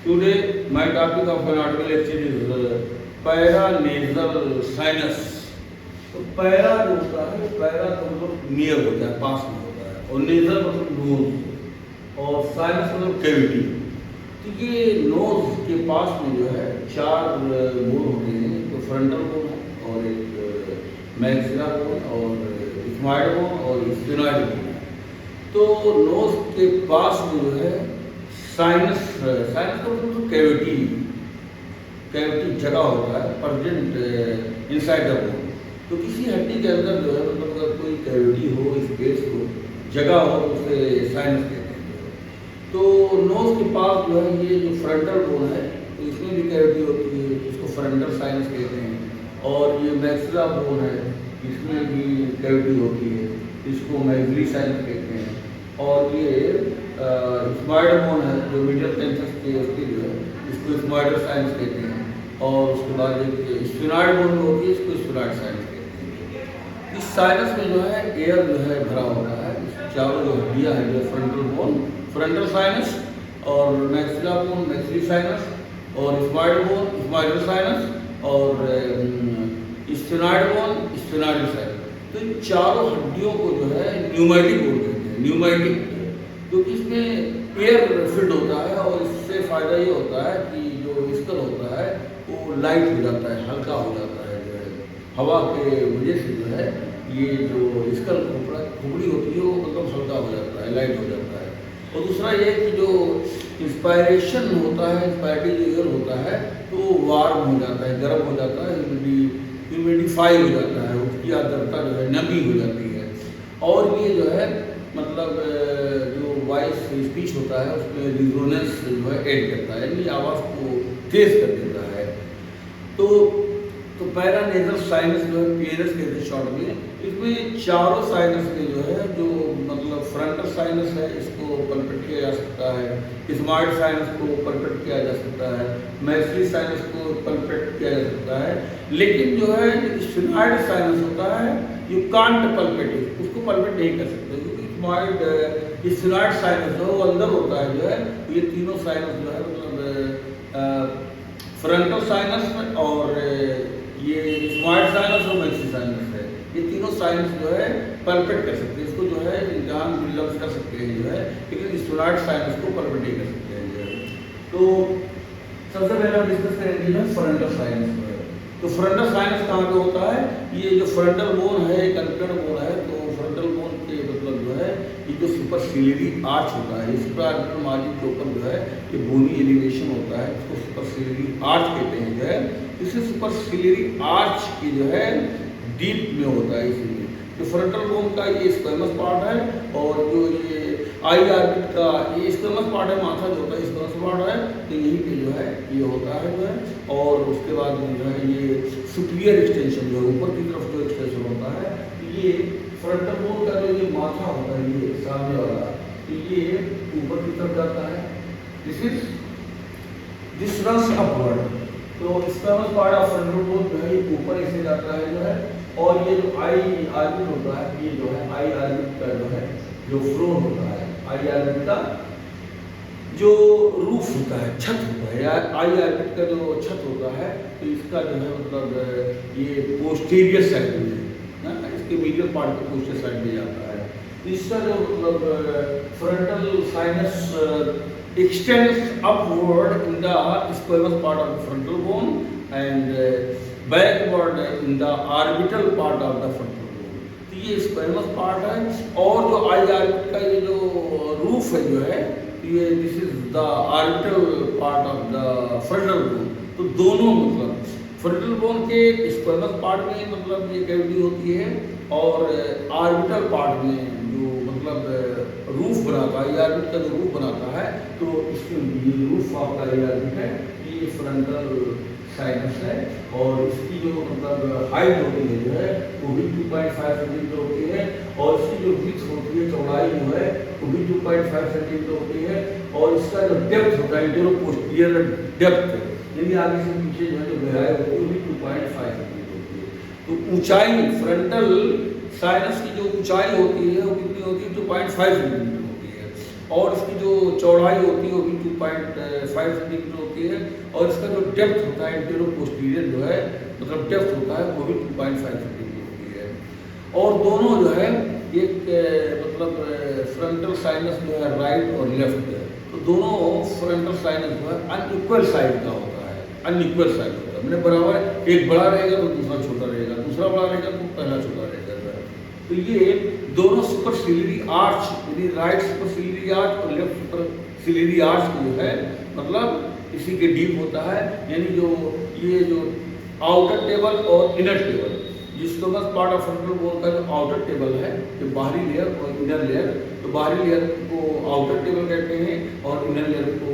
Today, my topic of an article lecture is paranasal sinus. तो para जो होता है, पैरा तो मतलब नियर होता है, पास में होता है, और नेजल मतलब नोज, और साइनस मतलब कैविटी। तो ये नोज के पास में जो है चार बोन होते हैं, तो फ्रंटल बोन है और एक मैक्सिला बोन और इथमाइड बोन और स्फेनॉइड बोन है। तो नोज के पास में जो है साइनस, साइनस का मतलब कैविटी, कैविटी जगह होता है प्रेजेंट इनसाइड द बोन। तो किसी हड्डी के अंदर जो है मतलब अगर कोई कैविटी हो, स्पेस हो, जगह हो, तो उसे साइनस कहते हैं। तो नोज के पास जो है ये जो फ्रंटल बोन है, तो इसमें भी कैविटी होती है, इसको फ्रंटल साइनस कहते हैं। और ये मैक्सिला बोन है, इसमें भी कैविटी होती है, इसको मैक्सिली साइनस कहते हैं। और ये स्माइडर बोन है जो मीडियल टेंसस के उसकी जो है, इसको स्माइडर साइनस कहते हैं। और उसके बाद एक स्फेनॉइड बोन होती है, इसको स्फेनॉइड साइनस कहते हैं। इस साइनस में जो है एयर जो है भरा होता है। चारों जो हड्डियाँ हैं, जो फ्रंटल बोन, फ्रंटल साइनस, और मैक्सिला बोन, मैक्सिली साइनस, और स्माइडर बोन, स्माइडर साइनस, और स्फेनॉइड बोन, स्फेनॉइडल साइनस। तो इन चारों हड्डियों को जो है न्यूमैटिक बोन कहते हैं, न्यूमैटिक, क्योंकि इसमें एयर फिल्ड होता है। और इससे फ़ायदा ये होता है कि जो स्कल होता है वो लाइट हो जाता है, हल्का हो जाता है, जो है हवा के वजह से जो है ये जो स्कल खोपड़ी होती है वो मतलब हल्का हो जाता है, लाइट हो जाता है। और दूसरा ये कि जो इंस्पायरेशन होता है, इंस्पायरेटरी जो एयर होता है, तो वार्म हो जाता है, गर्म हो जाता है, ह्यूमिडिफाई हो जाता है, उसकी आर्द्रता जो है नमी हो जाती है। और ये जो है मतलब जो वॉइस स्पीच होता है उसमें रिजोनेंस जो है ऐड करता है, यानी आवाज़ को तेज कर देता है। तो पैरानेजल साइनस जो है पीएनएस कहते हैं शॉर्ट में। इसमें चारों साइनस में जो है, जो मतलब फ्रंटल साइनस है, इसको पलपेट किया जा सकता है, स्माइड साइनस को पलपेट किया जा सकता है, मैक्सिली साइनस को पलपेट किया जा सकता है। लेकिन जो है स्फेनॉइड साइनस होता है, यू कांट पलपेट, उसको पलपेट नहीं कर सकते, क्योंकि स्फेनॉइड साइनस जो वो अंदर होता है जो है। ये तीनों साइनस जो है मतलब फ्रंटल साइनस और ये स्माइड साइनस और मैक्सिली साइनस है, ये तीनों साइनस जो है पलपेट कर सकते हैं, इसको जो है इम्तिहान बिल्डअप कर सकते हैं जो है, लेकिन स्फेनॉइड साइनस को पलपेट नहीं कर सकते हैं जो है। तो सबसे पहले हम डिस्कस करेंगे जो है फ्रंटल साइनस में। तो फ्रंटल साइनस कहाँ पे होता है? ये जो फ्रंटल बोन है, कन्वर्टेड बोन है, तो फ्रंटल बोन के मतलब जो है ये जो सुपरसिलियरी आर्च होता है, इस पर मार्जिन के ऊपर जो है ये बोनी एलिवेशन होता है, इसको सुपरसिलियरी आर्च कहते हैं जो है। इसे सुपरसिलियरी आर्च की जो है डीप में होता है, इसलिए जो फ्रंटल बोन का ये स्क्वेमस पार्ट है, और जो ये आई आर्बिट का ये स्क्वेमस पार्ट है, माथा जो होता है स्क्वेमस पार्ट है, तो यहीं पे जो है ये होता है जो है। और उसके बाद जो है ये सुपीरियर एक्सटेंशन जो है ऊपर की तरफ जो एक्सटेंशन होता है, ये फ्रंटल बोन का जो ये माथा होता है, ये सामने वाला, तो ये ऊपर की तरफ जाता है, दिस रन्स अपवर्ड। तो squamous part of frontal bone जो है ये ऊपर ऐसे जाता है जो है। और ये जो आई आर्बिट होता है, ये जो है आई आर्बिट का जो है जो फ्लोर होता है, आई आर्बिट का जो रूफ होता है, छत होता है, या आई आर्बिट का जो छत होता है, तो इसका जो है मतलब ये पोस्टीरियर साइड में है, इसके मीडियल पार्ट के पोस्टीरियर साइड में जाता है। इसका जो मतलब frontal sinus extends upward in the squamous part of the frontal bone and backward in the orbital part of the frontal bone। तो ये स्क्वेमस पार्ट है। और जो आई आर्बिट का ये जो रूफ है जो है, ये this is the orbital part of the frontal bone. तो दोनों मतलब फ्रंटल बोन के स्क्वेमस पार्ट में मतलब ये कैविटी होती है, और ऑर्बिटल पार्ट में जो मतलब रूफ बनाता है, आर्बिट का जो रूफ बनाता है, तो इसके ये रूफ ऑफ द आर्बिट है, ये फ्रंटल साइनस है। और इसकी जो मतलब हाइट होती है जो है वो भी 2.5 सेंटीमीटर होती है, और इसकी जो विड्थ होती है, चौड़ाई जो है वो भी 2.5 सेंटीमीटर होती है। और इसका जो डेप्थ होता है, जो पोस्टीरियर डेप्थ, यानी आगे से पीछे जो है जो गहराई होती है वो भी 2.5 सेंटीमीटर होती है। तो ऊंचाई फ्रंटल साइनस की जो ऊंचाई होती है वो कितनी होती है? 2.5 सेंटीमीटर होती है। और इसकी जो चौड़ाई होती है वो भी 2.5 सेंटीमीटर होती है, और इसका जो डेप्थ होता है इंटीरियर पोस्टीरियर जो है मतलब डेप्थ होता है वो भी 2.5 सेंटीमीटर होती है। और दोनों जो है एक मतलब फ्रंटल साइनस जो है राइट और लेफ्ट है, तो दोनों फ्रंटल साइनस जो है अनइक्वल साइज का होता है, अनइक्वल साइज होता है, मैंने बराबर एक बड़ा रहेगा तो दूसरा छोटा रहेगा, दूसरा बड़ा रहेगा तो पहला छोटा रहेगा। तो ये दोनों सुपरसिलियरी आर्च यानी राइट सुपरसिलियरी आर्च और लेफ्ट सुपरसिलियरी आर्च जो है मतलब इसी के डीप होता है, यानी जो ये जो आउटर टेबल और इनर टेबल, जिसको बस पार्ट ऑफ फ्रंटल बोन का जो आउटर टेबल है, जो बाहरी लेयर और इनर लेयर, तो बाहरी लेयर को आउटर टेबल कहते हैं और इनर लेयर को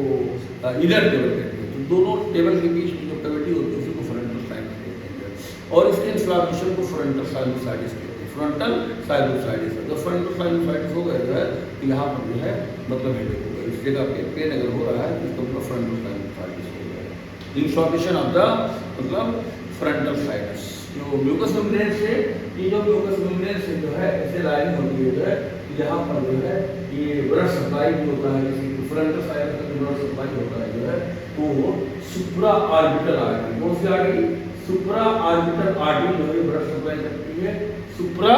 इनर टेबल कहते हैं। तो दोनों टेबल के बीच में जो कैविटी होती है उसी को फ्रंटल साइनस कहते हैं, और इसके इन्फ्लेमेशन को फ्रंटल साइनसाइटिस कहते हैं। फ्रंटल साइनसाइटिस, तो फ्रंटल साइनसाइटिस हो गया जो है तो यहाँ पर जो है मतलब हेडेक होगा, इस जगह पे पेन अगर हो रहा है तो इसका मतलब फ्रंटल साइनसाइटिस हो गया। इन्फॉर्मेशन ऑफ द मतलब फ्रंटल साइनस जो म्यूकस मेम्ब्रेन से, ये जो म्यूकस मेम्ब्रेन से जो है ऐसे लाइनिंग होती है जो है यहाँ पर जो है ये ब्लड सप्लाई जो होता है, जैसे फ्रंटल साइनस का जो ब्लड सप्लाई होता है जो है वो सुप्रा ऑर्बिटल आर्टरी, कौन सी आर्टरी? सुप्रा ऑर्बिटल आर्टरी जो है ब्लड सप्लाई करती है। Supra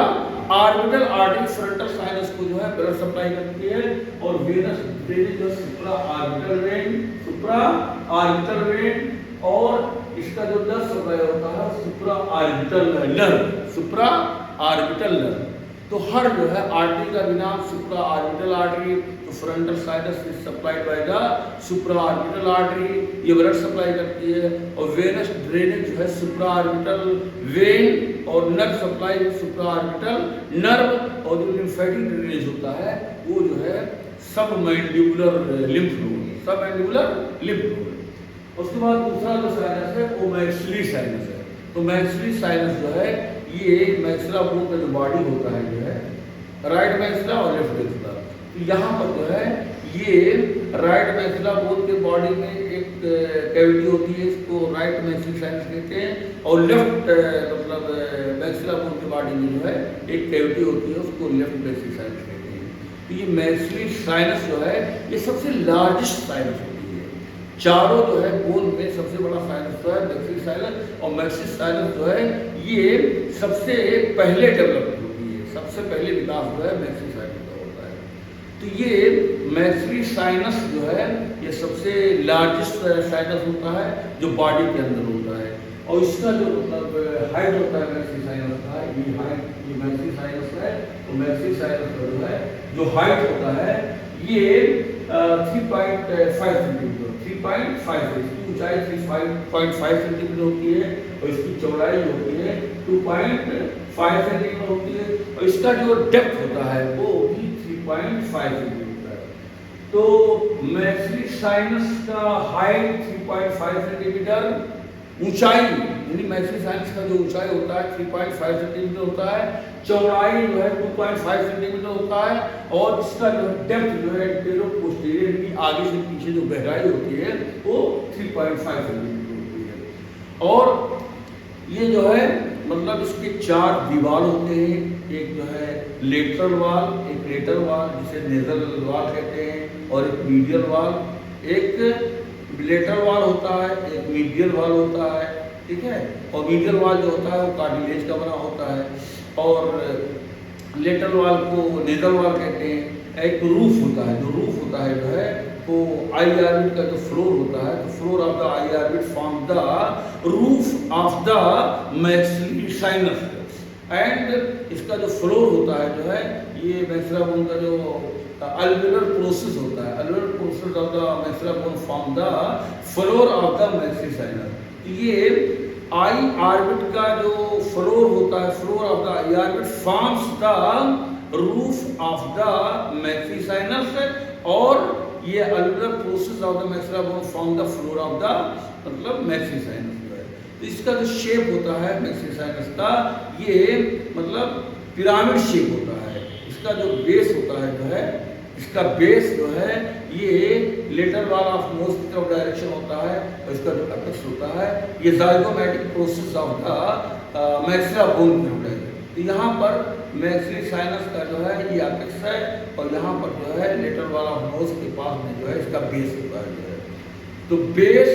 orbital artery frontal sinus को जो है ब्लड सप्लाई करती है, और वेनस ड्रेनेज जो supra orbital vein, supra orbital vein, और इसका जो ब्लड सप्लाई होता है supra orbital nerve, supra orbital nerve. तो हर जो है आर्टरी का भी नाम सुप्रा ऑर्बिटल आर्टरी, तो frontal sinus is supplied by the supra orbital artery, ये ब्लड सप्लाई करती है, और वेनस ड्रेनेज जो है सुप्रा ऑर्बिटल वेन, और nerve supply supra orbital nerve, और जो लिम्फेटिक ड्रेनेज होता है वो जो है submandibular lymph node, submandibular lymph node. उसके बाद दूसरा जो साइनस है वो मैक्सिलरी साइनस है। तो मैक्सिलरी साइनस जो है ये मैक्सिला बोन का जो बॉडी होता है जो है राइट मैक्सिला और लेफ्ट मैक्सिला, तो यहाँ पर जो है ये राइट मैक्सिला बोन के बॉडी में एक कैविटी होती है, इसको राइट मैक्सिलरी साइनस कहते हैं, और लेफ्ट मतलब मैक्सिला बोन के बॉडी में जो है एक कैविटी होती है, उसको लेफ्ट मैक्सिलरी साइनस कहते हैं। तो ये मैक्सिलरी साइनस जो है ये सबसे लार्जेस्ट साइनस होती है, चारों जो है बोन में सबसे बड़ा साइनस जो है मैक्सिलरी साइनस, और मैक्सिलरी साइनस जो है ये सबसे पहले डेवलप होती है, सबसे पहले विकास जो है मैक्सिलरी साइनस का होता है। तो ये मैक्सिलरी साइनस जो है ये सबसे लार्जेस्ट साइनस होता है जो बॉडी के अंदर होता है, और इसका जो मतलब हाइट होता है मैक्सिलरी साइनस का, ये हाइट ये मैक्सिलरी साइनस है, तो मैक्सिलरी साइनस का जो है जो हाइट होता है ये 3.5 सेंटीमीटर, 3.5 इसकी ऊंचाई 3.5 सेंटीमीटर होती है, और इसकी चौड़ाई होती है 2.5 सेंटीमीटर होती है, और इसका जो डेप्थ होता है वो भी 3.5 सेंटीमीटर है। तो मैक्सिलरी साइनस का हाइट 3.5 सेंटीमीटर, ऊंचाई यानी मैक्सिलरी साइनस का जो ऊंचाई होता है 3.5 सेंटीमीटर होता है, चौड़ाई जो है 2.5 सेंटीमीटर होता है, और इसका जो डेप्थ जो है इंटीरियर पोस्टीरियर की आगे से पीछे जो गहराई होती है वो 3.5 सेंटीमीटर होती है। और ये जो है मतलब इसके 4 दीवार होते हैं, एक जो है लेटरल वाल, एक लेटर वाल जिसे नेजल वाल कहते हैं, और एक मीडियल वाल, एक लेटर वाल होता है, एक मीडियल वाल होता है, ठीक है, और मीडियल वाल जो होता है वो कार्टिलेज का बना होता है, और लेटर वाल को नेजल वाल कहते हैं। एक रूफ होता है, जो रूफ होता है जो है वो आई आर्बिट का जो फ्लोर होता है, तो floor of the I orbit form the roof of the maxillary sinus, and इसका जो फ्लोर होता है जो है ये मैक्सिला बोन का जो alveolar process होता है, alveolar process of the maxilla bone form the floor of the maxillary sinus। ये आई आर्बिट का जो फ्लोर होता है, floor of the I orbit forms the roof of the maxillary sinus, और ये alveolar process of the maxilla bone form the floor of the मतलब maxillary sinus जो है। तो इसका जो शेप होता है मैक्सिलरी साइनस का ये मतलब पिरामिड शेप होता है। इसका जो बेस होता है जो है, इसका बेस जो है ये लेटर वाल ऑफ नोज की तरफ डायरेक्शन होता है, और इसका जो अपेक्स होता है ये zygomatic process of the maxilla bone की तरफ तो यहाँ पर मैक्सिलरी साइनस का जो है ये अपेक्स है, और यहाँ पर जो है लेटरल वाला नोज के पास में जो है इसका बेस होता है जो है। तो बेस,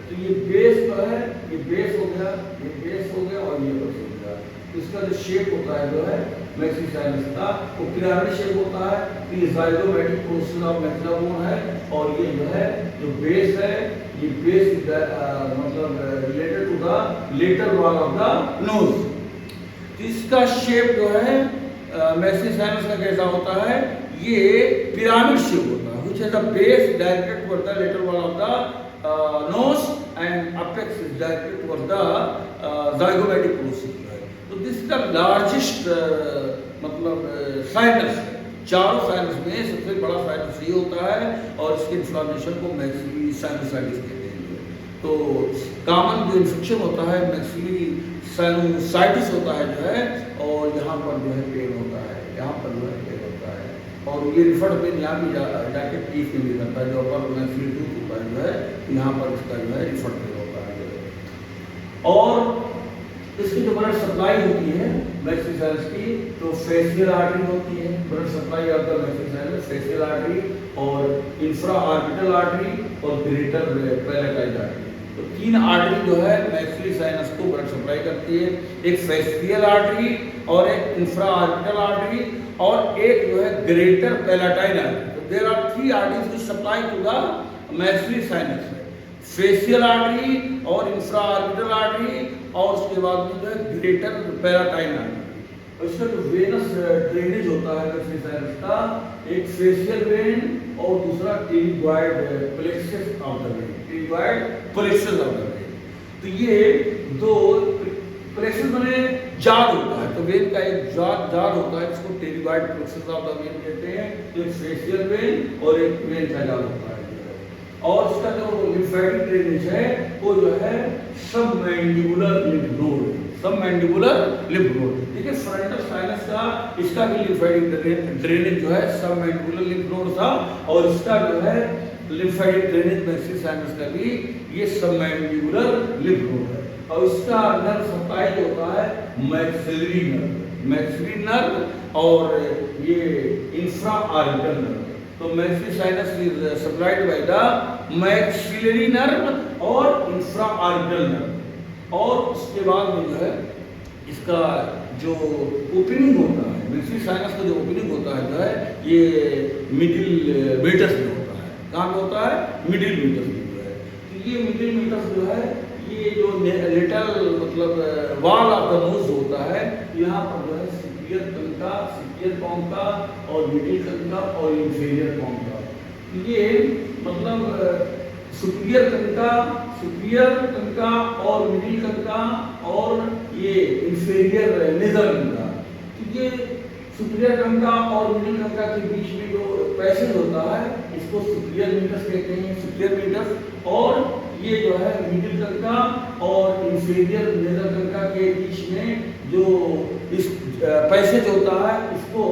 तो ये बेस जो है, ये बेस हो गया, ये बेस हो गया, और ये बेस हो गया। तो इसका जो शेप होता है जो है मैक्सिलरी साइनस का, वो पिरामिड शेप होता है। तो ये ज़ाइगोमैटिक प्रोसेस ऑफ मैक्सिलर बोन है, और ये जो है जो बेस है, ये बेस मतलब related to the lateral wall of the nose. तो इसका शेप जो है मैक्सिलरी साइनस का कैसा होता है, ये पिरामिड शेप होता है, which has a base directed toward the lateral wall of the nose and apex is directed toward the zygomatic process है। तो दिस इज द लार्जेस्ट मतलब साइनस है। चारों साइनस में सबसे बड़ा साइनस ये होता है, और इसके इन्फ्लेमेशन को मैक्सिलरी साइनसाइटिस कहते हैं। तो कॉमन जो इन्फेक्शन होता है मैक्सिलरी साइनसाइटिस होता है जो है, और यहाँ पर जो है पेन होता है, यहाँ पर जो है पेन होता है, और ये रिफर्ड पेन यहाँ भी जाके टीथ में भी करता है, जो अपर मैक्सिलरी टूथ होता है जो है, यहाँ पर इसका जो है रिफर्ड पेन होता है जो है। और इसकी जो ब्लड सप्लाई होती है मैक्सिलरी साइनस की, तो फेशियल आर्टरी होती है, blood supply of the maxillary sinus, facial artery और इंफ्रा ऑर्बिटल आर्टरी और ग्रेटर पैलेटाइड आर्टरी। तो तीन आर्टरी जो है मैक्सिलरी साइनस को ब्लड सप्लाई करती है, एक फेशियल आर्टरी और एक इंफ्रा ऑर्बिटल आर्टरी और एक जो है ग्रेटर पैलेटाइड आर्टरी। तो there are three arteries which supply to the maxillary sinus, facial artery और इंफ्रा ऑर्बिटल आर्टरी, और उसके बाद में जो है ग्रेटर पैलेटाइड आर्टरी। और इसका जो वेनस ड्रेनेज होता है मैक्सिलरी साइनस का, एक फेशियल वेन और दूसरा pterygoid plexus of the when, pterygoid plexus of the when. तो ये दो प्लेक्सस माने जाल होता है, तो वेन का एक जाल होता है, इसको pterygoid plexus of the when कहते हैं। तो एक फेशियल वेन और एक वेन का जाल होता है, और इसका जो लिम्फेटिक ड्रेनेज है वो जो है submandibular lymph node, submandibular lymph node. देखिए फ्रंटल साइनस का इसका भी लिम्फेटिक ड्रेनेज जो है सबमैंडिबुलर लिम्फ नोड था, और इसका जो है लिम्फेटिक ड्रेनेज मैक्सिलरी साइनस का भी ये सबमैंडिबुलर लिम्फ नोड है। और इसका नर्व सप्लाई जो होता है मैक्सिलरी नर्व, मैक्सिलरी नर्व और ये इंफ्रा ऑर्बिटल नर्व। तो maxillary sinus is supplied by the maxillary nerve और इंफ्रा ऑर्बिटल नर्व, और उसके बाद में जो है इसका जो ओपनिंग होता है मैक्सिलरी साइनस का जो ओपनिंग होता है जो है ये मिडिल मीटस में होता है। कहाँ पे होता है? मिडिल मीटस में जो है। तो ये मिडिल मीटस जो है ये जो लिटल मतलब वॉल ऑफ द नोज होता है, यहाँ पर जो है सुपीरियर कंका, सुपीरियर कॉन्का और मिडिल कंका और इंफीरियर कॉन्का। ये मतलब सुपीरियर कंका और मिडिल कंका और ये इंफीरियर नेजल कंका। तो ये सुपीरियर कंका और मिडिल कंका के बीच में जो पैसेज होता है इसको सुपीरियर मीटस कहते हैं, सुपीरियर मीटस। और ये जो है मिडिल कंका और इंफीरियर नेजल कंका के बीच में जो इस पैसेज होता है इसको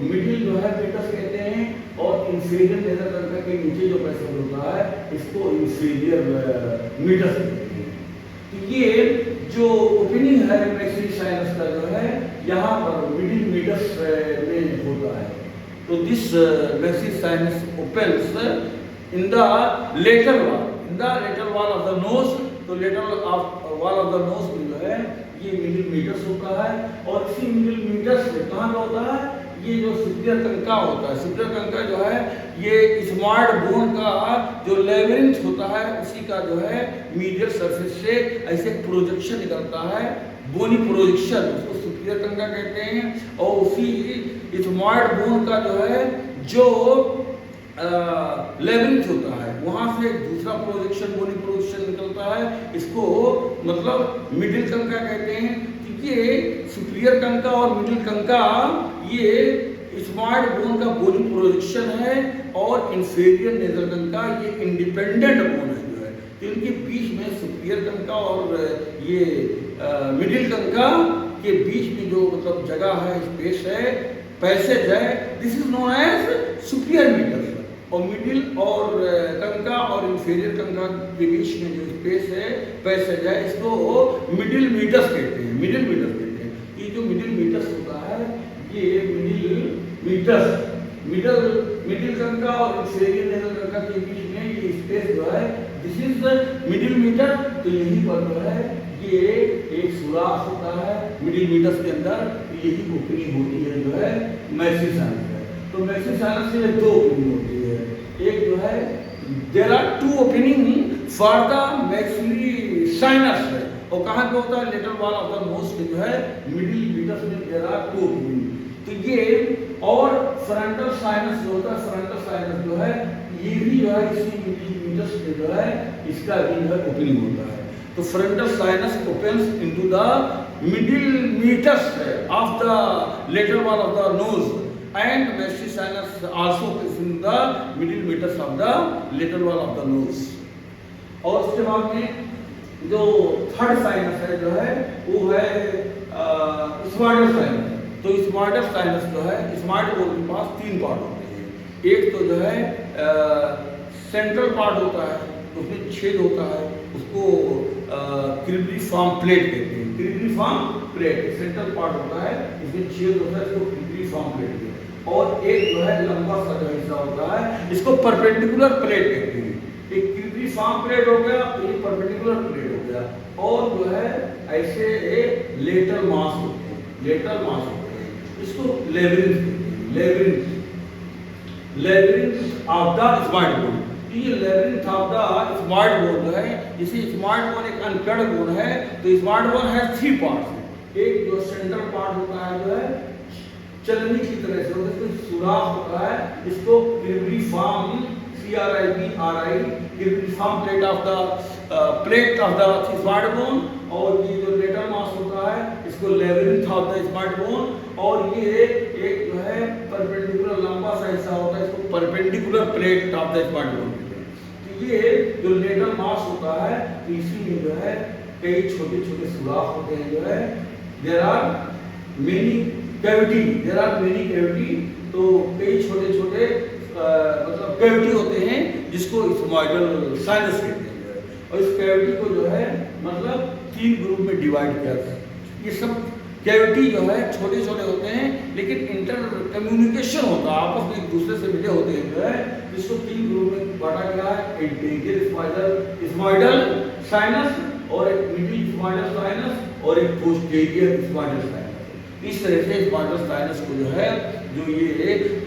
मिडिल जो है मीटस कहते हैं, और इंफीरियर नेजल कंका के नीचे जो पैसेज होता है इसको इंफीरियर मीटस कहते हैं। तो ये जो ओपनिंग है मैक्सिलरी साइनस का जो है यहाँ पर मिडिल मीटस में होता है। तो this maxillary sinus opens in the lateral wall of the nose. तो lateral wall of the nose में जो है ये मिडिल मीटस होता है, और इसी मिडिल मीटस से कहाँ पे होता है ये जो सुपीरियर कंका होता है, सुपीरियर कंका जो है ये इस्मॉइड बोन का जो लेबिरिंथ होता है उसी का जो है मीडियल सरफेस से ऐसे प्रोजेक्शन निकलता है, बोनी प्रोजेक्शन, उसको सुपीरियर कंका कहते हैं। और उसी इस्मॉइड बोन का जो है जो लेबिरिंथ होता है वहां से एक दूसरा प्रोजेक्शन, बोनी प्रोजेक्शन निकलता है, इसको मतलब मिडिल कंका कहते हैं। ये सुपीरियर कंका और मिडिल कंका ये इस्मॉइड बोन का बोनी प्रोजेक्शन है, और इंफीरियर नेजल कंका ये इंडिपेंडेंट बोन है जो है। तो इनके बीच में सुपीरियर कंका और ये मिडिल कंका के बीच में जो मतलब जगह है, स्पेस है, पैसेज है, this is known as superior meatus. और मिडिल और कंका और इंफीरियर कंका के बीच में जो स्पेस है, पैसेज है, इसको मिडिल मीटस कहते हैं, मिडिल मीटस कहते हैं। ये जो मिडिल मीटस होता है, ये मिडिल कंका और इंफीरियर नेजल कंका के बीच में ये स्पेस जो है, this is the middle meatus. तो यहीं पर जो है ये एक सुराख होता है मिडिल मीटर्स के अंदर, यही ओपनिंग होती है जो है मैसी साइनस है। तो मैसी साइनस से दो ओपनिंग होती है, एक जो है there are two opening for the maxillary sinus है, और कहाँ पे होता है, lateral wall of the nose के जो है मिडिल मीटर्स में देयर आर टू ओपनिंग। तो ये और फ्रंटल साइनस जो होता है, फ्रंटल साइनस जो है ये भी जो है इसी मिडिल मीटर्स में जो है इसका भी जो है ओपनिंग होता है। तो frontal sinus opens into the middle meatus of the lateral wall of the nose, and messi sinus also is in the middle meters of the lateral wall of the nose। और उसके बाद में जो third sinus है जो है वो है स्मार्टर साइनस। तो स्मार्टर साइनस जो है, स्मार्ट बोल के पास तीन पार्ट होते हैं। एक तो जो है सेंट्रल पार्ट होता है, उसमें छेद होता है, उसको क्रिब्रिफॉर्म प्लेट कहते हैं। क्रिब्रिफॉर्म प्लेट सेंट्रल पार्ट होता है, इसमें छेद होता है, इसको क्रिब्रिफॉर्म प्लेट कहते हैं। और एक जो है लंबा सा जो हिस्सा होता है, इसको परपेंडिकुलर प्लेट कहते हैं। एक क्रिब्रिफॉर्म प्लेट हो गया, एक परपेंडिकुलर प्लेट हो गया, और जो है ऐसे एक लेटरल मास होते हैं, लेटरल मास होते हैं, इसको labyrinth of the ethmoid bone. ये labyrinth of the ethmoid bone जो है, इसी स्मार्ट बोन एक अनकट बोन है। तो स्मार्ट बोन है थ्री पार्ट्स। एक जो सेंट्रल पार्ट होता है जो है चलनी की तरह से होता है, इसको सुराख होता है, इसको cribriform cribriform plate of the ethmoid bone. और ये जो लेटरल मास होता है इसको labyrinth of the ethmoid bone. और ये एक जो है परपेंडिकुलर लंबा सा हिस्सा होता है, इसको perpendicular plate of the ethmoid bone. तो ये जो लेटरल मास होता है, इसी में जो है कई छोटे छोटे सुराख होते हैं जो है, देयर आर मेनी कैविटी। तो कई छोटे छोटे मतलब कैविटी होते हैं जिसको स्माइडल साइनस कहते हैं। और इस कैविटी को जो है मतलब तीन ग्रुप में डिवाइड किया है। ये सब कैविटी जो है छोटे छोटे होते हैं, लेकिन इंटर कम्युनिकेशन होता है, आपस में एक दूसरे से मिले होते हैं जो है, जिसको तीन ग्रुप में बांटा गया है। एंटीरियर स्माइडल साइनस, और एक मिडिल स्माइडल साइनस, और एक पोस्टीरियर स्माइडल साइनस। इस तरह से स्माइडल साइनस को जो है, जो ये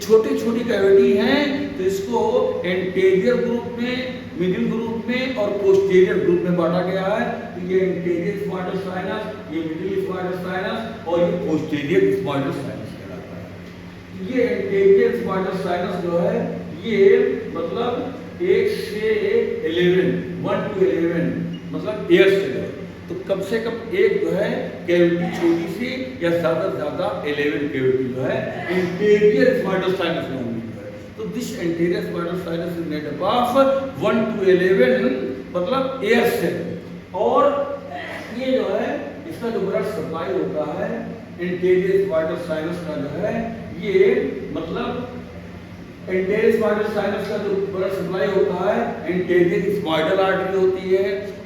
छोटी छोटी कैविटी हैं, तो इसको एंटीरियर ग्रुप में, मिडिल ग्रुप में और पोस्टीरियर ग्रुप में बांटा गया है। तो ये एंटीरियर स्माइडल साइनस, ये मिडिल स्माइडल साइनस, और ये पोस्टीरियर स्माइडल साइनस कहलाता है। ये एंटीरियर स्माइडल साइनस जो है ये मतलब 1 से 11 मतलब एयर से है। तो कम से कम एक जो है कैविटी छोटी सी या ज्यादा से ज्यादा 11 कैविटी जो है इंटीरियर स्माइडल साइनस में होंगी जो है। तो this anterior ethmoidal sinus is made up of 1 to 11 मतलब एयर सेल। और ये जो है इसका जो ब्लड सप्लाई होता है इंटीरियर स्माइडल साइनस का जो है, ये मतलब इंटीरियर स्माइडल साइनस का जो ब्लड सप्लाई होता है इंटीरियर स्माइडल आर्टरी होती है,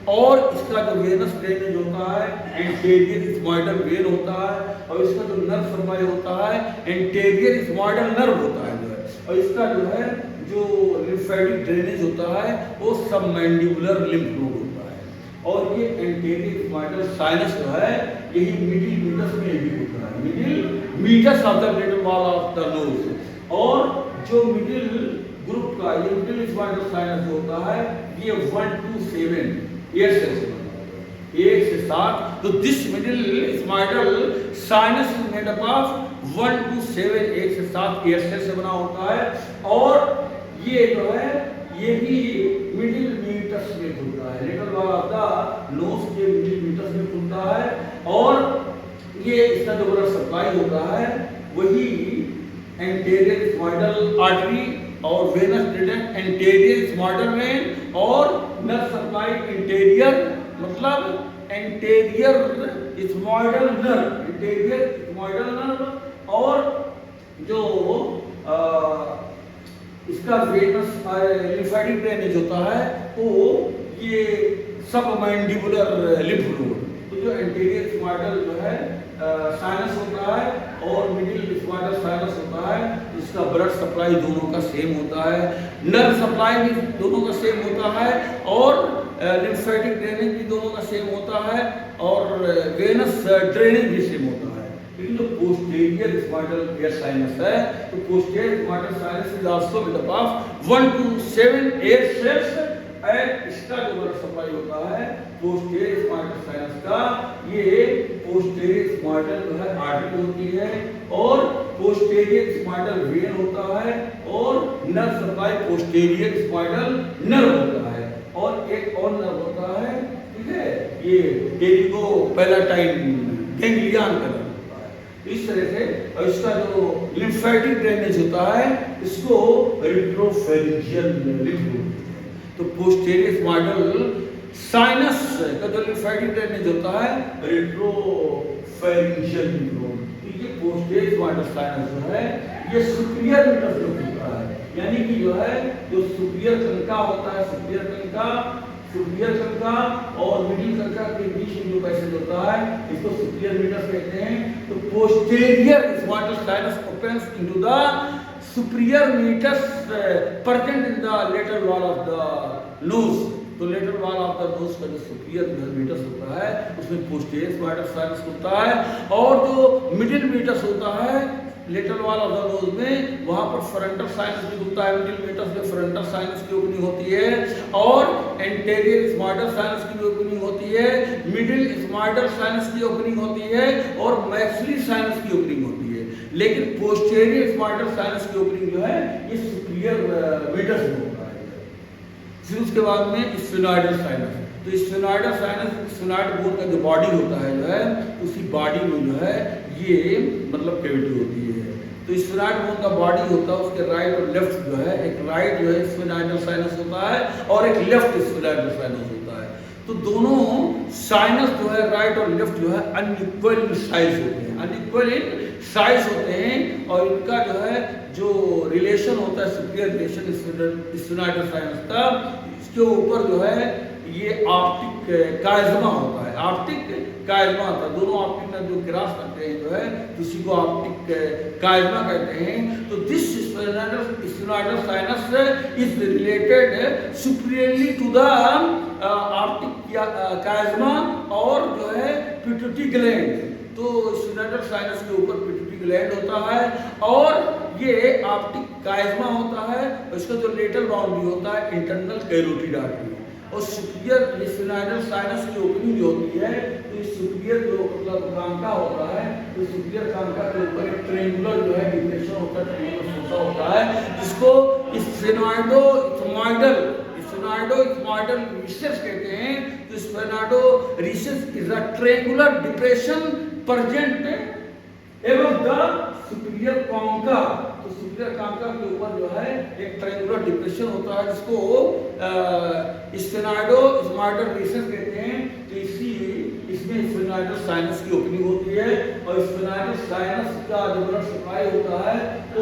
और इसका जो वेनस ड्रेनेज होता है इंटीरियर स्माइडल वेन होता है, और इसका जो नर्व सप्लाई होता है इंटीरियर स्माइडल नर्व होता है जो है, और इसका जो है जो लिम्फेटिक ड्रेनेज होता है वो सबमैंडिबुलर लिम्फ नोड होता है। और ये इंटीरियर स्माइडल साइनस जो है यही मिडिल मीटर्स में भी होता है, middle meatus of the lateral wall of the nose. और जो मिडिल ग्रुप का ये मिडिल स्माइडल साइनस जो होता है ये 1 to 7 एयर सेल से बना होता है, 1 से 7। तो this middle ethmoidal sinus is made up of 1 to 7 1 से 7 एयर सेल से बना होता है। और ये जो है ये भी मिडिल मीटर्स में खुलता है, lateral wall of the nose के मिडिल मीटर्स में खुलता है। और ये इसका जो ब्लड सप्लाई होता है वही एंटीरियर स्माइडल आर्टरी और वेनस ड्रेनेज एंटीरियर स्माइडल वेन, और नर्व सप्लाई इंटीरियर मतलब एंटीरियर स्माइडल नर्व, और जो इसका वेनस लिम्फेटिक ड्रेनेज होता है वो ये सबमैंडिबुलर लिम्फ नोड। तो जो जो एंटीरियर स्क्वाटल जो है साइनस होता है और मिडिल स्क्वाटल साइनस होता है, इसका ब्लड सप्लाई दोनों का सेम होता है, नर्व सप्लाई भी दोनों का सेम होता है और लिम्फेटिक ड्रेनेज भी दोनों का सेम होता है और वेनस ड्रेनेज भी सेम होता है। लेकिन जो पोस्टीरियर स्क्वाटल या साइनस है, तो पोस्टीरियर स्क्वाटल sinus is also made up of 1 to 7 air cells and इसका जो ब्लड सप्लाई होता है पोस्टीरियर स्क्वाटल साइनस का, ये पोस्टीरियर स्क्वाटल जो है आर्टरी होती है और पोस्टीरियर स्क्वाटल वेन होता है और nerve supply posterior Squirtle nerve होता है और एक और नर्व होता है, ठीक है, ये टेरिगो पैलाटाइन गैंग्लियन का नर्व होता है। इस तरह से इसका जो लिम्फेटिक ड्रेनेज होता है इसको रेट्रोफेरिंजियल लिम्फ नोड। तो पोस्टीरियर स्क्वाटल साइनस का जो लिम्फेटिक ड्रेनेज होता है रेट्रोफेरिंजियल लिम्फ नोड। ये पोस्टीरियर स्क्वाटल साइनस जो है ये सुपीरियर मीटस में होता है, यानी कि जो है जो सुपीरियर कनका होता है, सुपीरियर कनका और मिडिल कनका के बीच में जो पैसेज होता है इसको सुपीरियर मीटस कहते हैं। तो पोस्टीरियर स्क्वाटल sinus opens into the superior meatus present in the lateral wall of the nose। तो lateral wall of the knows का जो सुपीरियर मीटस होता है उसमें पोस्टीरियर स्क्वाटल साइनस होता है और जो मिडिल मीटस होता है lateral wall of the nose में, वहां पर फ्रंटल साइनस भी होता है, मिडिल मीटस में फ्रंटल साइनस की ओपनिंग होती है और एंटीरियर स्क्वाटल साइनस की ओपनिंग होती है, मिडिल स्क्वाटल साइनस की ओपनिंग होती है और मैक्सिलरी साइनस की ओपनिंग होती है। लेकिन पोस्टीरियर स्क्वाटल साइनस की ओपनिंग जो है ये सुपीरियर मीटस में होता है। फिर उसके बाद में स्फेनॉइडल साइनस। तो स्फेनॉइडल साइनस, स्फेनॉइड बोन का जो बॉडी होता है जो है उसी बॉडी में जो है ये मतलब कैविटी होती है। तो स्फेनॉइड बोन का बॉडी होता है, उसके राइट और लेफ्ट जो है, एक राइट जो है स्फेनॉइडल साइनस होता है और एक लेफ्ट स्फेनॉइडल साइनस होता है। तो दोनों साइनस जो है राइट और लेफ्ट जो है अनइक्वल साइज होते हैं, अनइक्वल इन साइज होते हैं और इनका जो है जो रिलेशन होता है सुपीरियर रिलेशन स्फेनॉइडल साइनस का, इसके ऊपर जो है ये ऑप्टिक काइज़मा होता है, ऑप्टिक काइज़मा होता है। दोनों ऑप्टिक में जो क्रॉस करते हैं जो है किसी को ऑप्टिक काइज़मा कहते हैं। तो this sphenoidal sinus is related superiorly to the optic chiasma और जो है पिट्यूटरी ग्लैंड। तो स्फेनॉइडल साइनस के ऊपर पिट्यूटरी ग्लैंड होता है और ये ऑप्टिक काइज़मा होता है, इसका जो लेटरल बाउंड्री होता है इंटरनल कैरोटिड आर्टरी और सुपीरियर स्फेनॉइडल साइनस की ओपनिंग जो होती है तो इस सुपीरियर जो मतलब कांका होता है तो सुपीरियर कांका के ऊपर एक ट्रायंगुलर जो है डिप्रेशन होता है, ट्रायंगुलर फोसा होता है जिसको स्फेनॉइडो-इथमॉइडल रिसेस कहते हैं। तो sphenoethmoidal recess is a triangular depression present above the superior concha. तो सुपीरियर कांका के ऊपर जो है एक ट्रायंगुलर डिप्रेशन होता है जिसको स्फेनॉइडो-इथमॉइडल रिसेस कहते हैं। तो इसमें स्फेनॉइडल साइनस की ओपनिंग होती है और स्फेनॉइडल साइनस का जो ब्लड सप्लाई होता है तो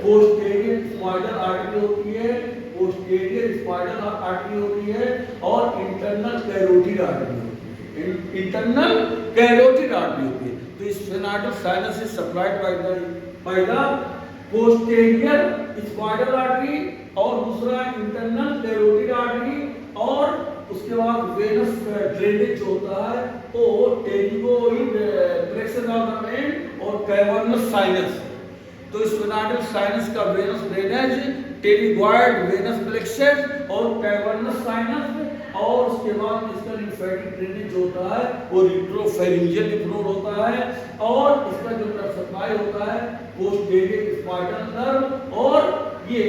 पोस्टीरियर स्पाइनल आर्टरी होती है, पोस्टीरियर स्पाइनल आर्टरी होती है और इंटरनल कैरोटिड आर्टरी होती है, इंटरनल कैरोटिड आर्टरी होती है। तो sphenoidal sinus is supplied by the posterior spinal artery और दूसरा इंटरनल कैरोटिड आर्टरी और उसके बाद वेनस ड्रेनेज होता है वो pterygoid plexus of the main और कैवर्नस साइनस। तो स्फेनॉइडल साइनस का venous drainage, pterygoid venous plexus और कैवर्नस साइनस और उसके बाद इसका लिम्फेटिक ड्रेनेज होता है वो रेट्रोफेरिंजियल लिम्फ नोड होता है और इसका जो ब्लड सप्लाई होता है पोस्टीरियर स्पाइनल नर्व और ये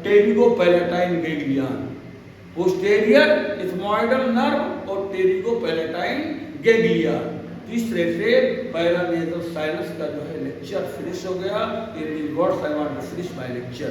टेरिगोपैलेटाइन गैंग्लियन, पोस्टीरियर इथमॉइडल नर्व और टेरिगोपैलेटाइन गैंग्लियन। इस तरह से पैरानेजल साइनस का जो है लेक्चर फिनिश हो गया। In words I want to finish my lecture.